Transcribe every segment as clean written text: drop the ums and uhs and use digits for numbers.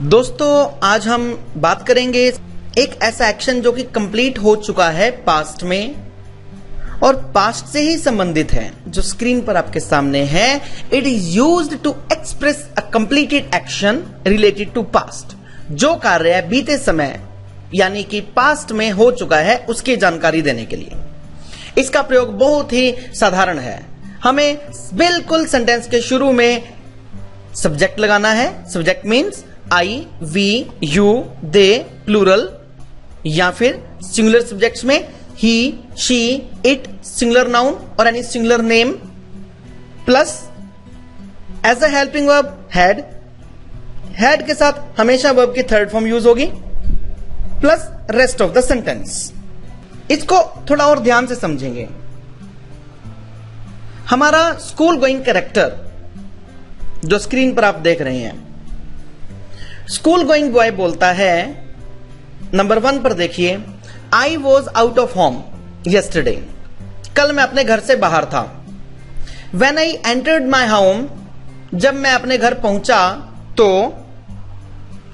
दोस्तों आज हम बात करेंगे एक ऐसा एक्शन जो कि कंप्लीट हो चुका है पास्ट में और पास्ट से ही संबंधित है। जो स्क्रीन पर आपके सामने है, it is used to express a completed action related to past. जो कार्य बीते समय यानी कि पास्ट में हो चुका है उसकी जानकारी देने के लिए इसका प्रयोग बहुत ही साधारण है। हमें बिल्कुल सेंटेंस के शुरू में सब्जेक्ट लगाना है। Subject means I, we, you, they, plural, या फिर सिंगुलर सब्जेक्ट्स में he, she, it, singular noun और any singular name, plus as a helping verb had. Had के साथ हमेशा वर्ब की थर्ड फॉर्म यूज होगी, plus rest of the sentence. इसको थोड़ा और ध्यान से समझेंगे। हमारा स्कूल गोइंग कैरेक्टर जो स्क्रीन पर आप देख रहे हैं, स्कूल गोइंग बॉय बोलता है, नंबर 1 पर देखिए, I was out of home yesterday. कल मैं अपने घर से बाहर था। When I entered my home, जब मैं अपने घर पहुंचा तो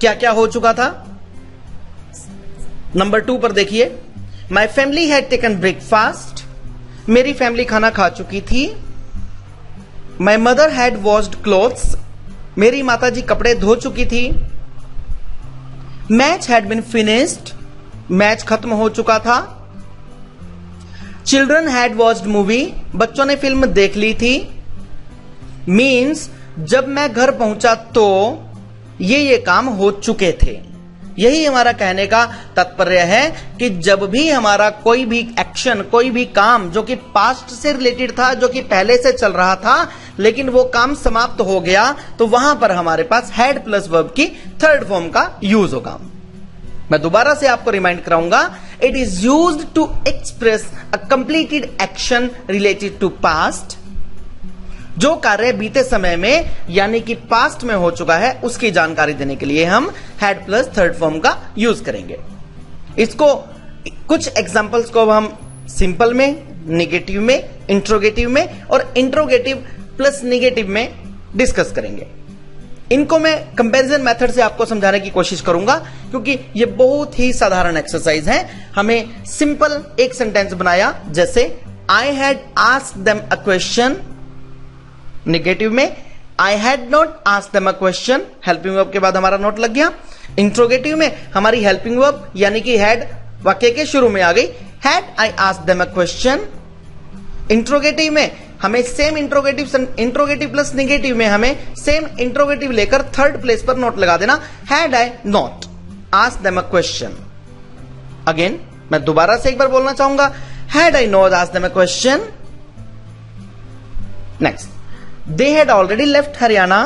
क्या क्या हो चुका था। नंबर 2 पर देखिए, my family had taken breakfast. मेरी फैमिली खाना खा चुकी थी। My mother had washed clothes. मेरी माता जी कपड़े धो चुकी थी। Match had been finished. Match खत्म हो चुका था। Children had watched movie. बच्चों ने फिल्म देख ली थी। मीन्स जब मैं घर पहुंचा तो ये काम हो चुके थे। यही हमारा कहने का तात्पर्य है कि जब भी हमारा कोई भी एक्शन, कोई भी काम जो कि पास्ट से रिलेटेड था, जो कि पहले से चल रहा था, लेकिन वो काम समाप्त हो गया, तो वहां पर हमारे पास हैड प्लस वर्ब की थर्ड फॉर्म का यूज होगा। मैं दोबारा से आपको रिमाइंड कराऊंगा, it is used to express a completed action related to past. जो कार्य बीते समय में यानी कि पास्ट में हो चुका है उसकी जानकारी देने के लिए हम हैड प्लस थर्ड फॉर्म का यूज करेंगे। इसको कुछ एग्जांपल्स को हम सिंपल में, नेगेटिव में, इंट्रोगेटिव में और इंट्रोगेटिव प्लस नेगेटिव में डिस्कस करेंगे। इनको मैं कंपैरिजन मेथड से आपको समझाने की कोशिश करूंगा क्योंकि ये बहुत ही साधारण एक्सरसाइज है। हमें सिंपल एक सेंटेंस बनाया, जैसे I had asked them a question. Negative में I had not asked them a question, helping verb के बाद हमारा नोट लग गया। इंट्रोगेटिव में हमारी हेल्पिंग वर्ब यानी कि हैड वाक्य के शुरू में आ गई, had I asked them a question. Interrogative में हमें सेम इंट्रोगेटिव प्लस नेगेटिव में हमें सेम इंट्रोगेटिव लेकर थर्ड प्लेस पर नोट लगा देना, had I not asked them a question. Again मैं दोबारा से एक बार बोलना चाहूंगा, had I not asked them a question. Next, they had already left Haryana.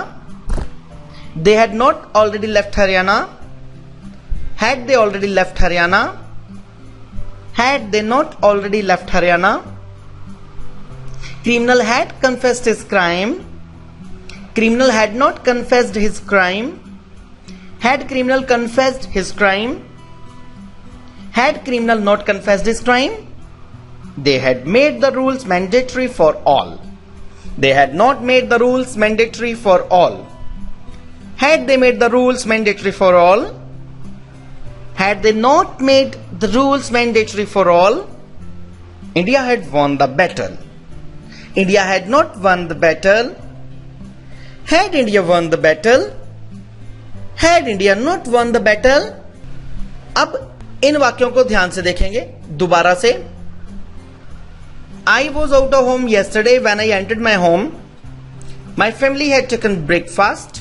They had not already left Haryana. Had they already left Haryana? Had they not already left Haryana? Criminal had confessed his crime. Criminal had not confessed his crime. Had criminal confessed his crime? Had criminal not confessed his crime? They had made the rules mandatory for all. They had not made the rules mandatory for all. Had they made the rules mandatory for all? Had they not made the rules mandatory for all? India had won the battle. India had not won the battle. Had India won the battle? Had India not won the battle? अब इन वाक्यों को ध्यान से देखेंगे दोबारा से। I was out of home yesterday. When I entered my home, my family had taken breakfast.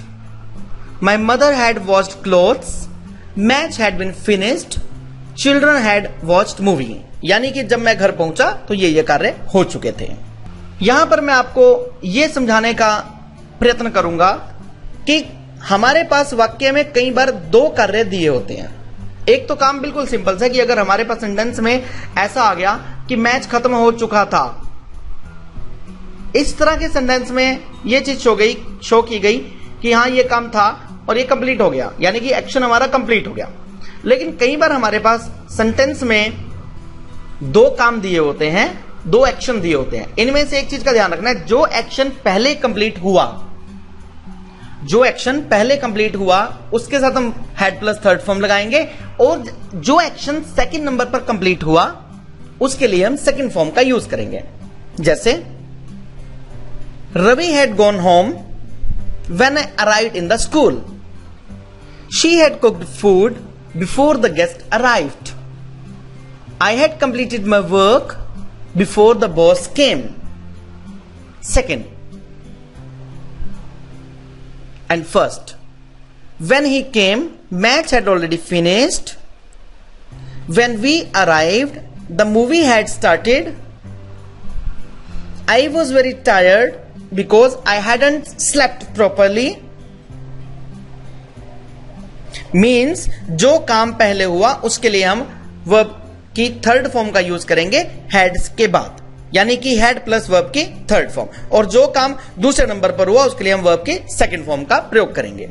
My mother had washed clothes. Match had been finished. Children had watched movie. यानी कि जब मैं घर पहुंचा तो ये कार्य हो चुके थे। यहां पर मैं आपको ये समझाने का प्रयत्न करूंगा कि हमारे पास वाक्य में कई बार दो कार्य दिए होते हैं। एक तो काम बिल्कुल सिंपल है कि अगर हमारे पास सेंटेंस में ऐसा आ गया कि मैच खत्म हो चुका था, इस तरह के सेंटेंस में यह चीज शो की गई कि हाँ ये काम था और ये कंप्लीट हो गया, यानी कि एक्शन हमारा कंप्लीट हो गया। लेकिन कई बार हमारे पास सेंटेंस में दो काम दिए होते हैं, दो एक्शन दिए होते हैं। इनमें से एक चीज का ध्यान रखना है, जो एक्शन पहले कंप्लीट हुआ जो एक्शन पहले कंप्लीट हुआ उसके साथ हम हैड प्लस थर्ड फॉर्म लगाएंगे, और जो एक्शन सेकंड नंबर पर कंप्लीट हुआ उसके लिए हम सेकंड फॉर्म का यूज करेंगे। जैसे Ravi had gone home when I arrived in the school. She had cooked food before the guest arrived. I had completed my work before the boss came. Second and first, when he came, match had already finished. When we arrived, the movie had started. I was very tired because I hadn't slept properly. Means जो काम पहले हुआ उसके लिए हम verb की third form का use करेंगे हैड्स के बाद, यानी कि हैड प्लस वर्ब की थर्ड फॉर्म, और जो काम दूसरे नंबर पर हुआ उसके लिए हम वर्ब की सेकंड फॉर्म का प्रयोग करेंगे।